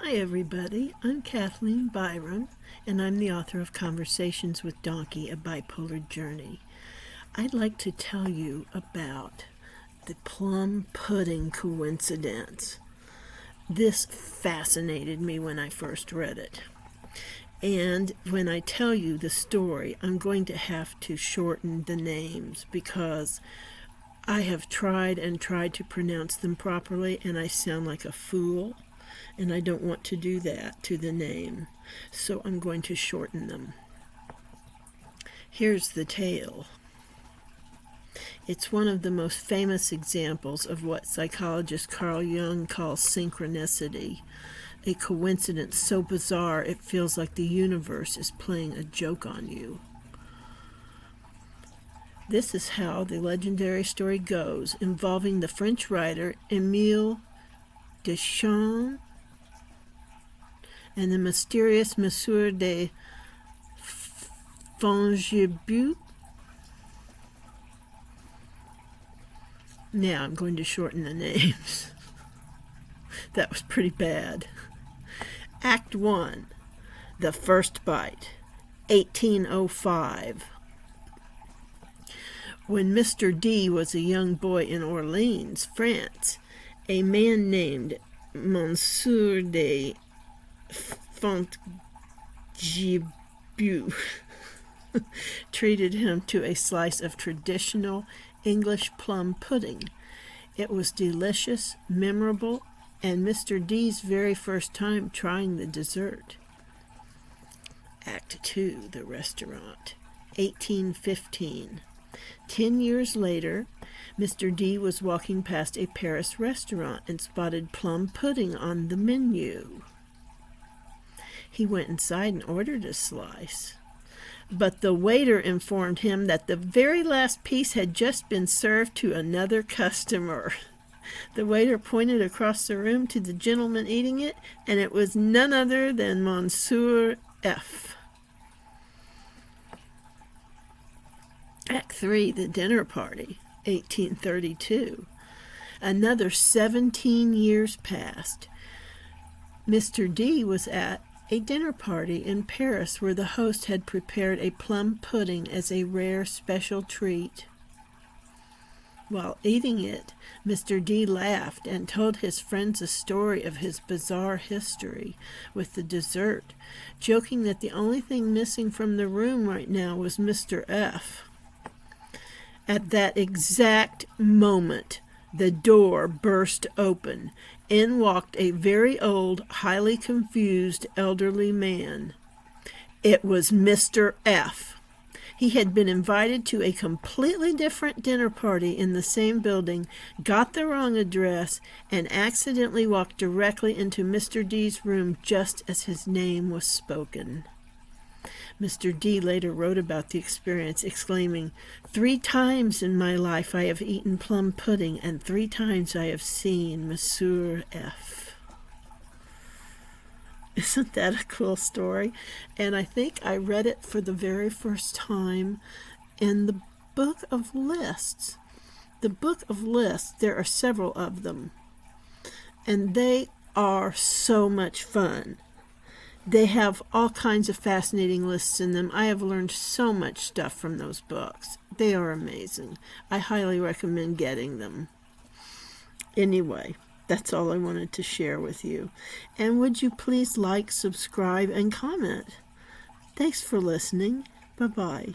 Hi everybody, I'm Kathleen Byron, and I'm the author of Conversations with Donkey, A Bipolar Journey. I'd like to tell you about the plum pudding coincidence. This fascinated me when I first read it. And when I tell you the story, I'm going to have to shorten the names because I have tried to pronounce them properly and I sound like a fool. And I don't want to do that to the name, so I'm going to shorten them. Here's the tale. It's one of the most famous examples of what psychologist Carl Jung calls synchronicity, a coincidence so bizarre it feels like the universe is playing a joke on you. This is how the legendary story goes, involving the French writer Émile Deschamps and the mysterious Monsieur de Fontgibu. Now I'm going to shorten the names. That was pretty bad. Act 1, The First Bite, 1805. When Mr. D was a young boy in Orleans, France, a man named Monsieur de Fontgibu treated him to a slice of traditional English plum pudding. It was delicious, memorable, and Mr. D's very first time trying the dessert. Act 2, The Restaurant, 1815. 10 years later, Mr. D was walking past a Paris restaurant and spotted plum pudding on the menu. He went inside and ordered a slice, but the waiter informed him that the very last piece had just been served to another customer. The waiter pointed across the room to the gentleman eating it, and it was none other than Monsieur F. Act 3, The Dinner Party, 1832. Another 17 years passed. Mr. D was at a dinner party in Paris where the host had prepared a plum pudding as a rare special treat. While eating it, Mr. D laughed and told his friends a story of his bizarre history with the dessert, joking that the only thing missing from the room right now was Mr. F. At that exact moment, the door burst open. In walked a very old, highly confused, elderly man. It was Mr. F. He had been invited to a completely different dinner party in the same building, got the wrong address, and accidentally walked directly into Mr. D's room just as his name was spoken. Mr. D later wrote about the experience, exclaiming, "3 times in my life I have eaten plum pudding, and 3 times I have seen Monsieur F." Isn't that a cool story? And I think I read it for the very first time in the Book of Lists. The Book of Lists, there are several of them, and they are so much fun. They have all kinds of fascinating lists in them. I have learned so much stuff from those books. They are amazing. I highly recommend getting them. Anyway, that's all I wanted to share with you. And would you please like, subscribe, and comment? Thanks for listening. Bye-bye.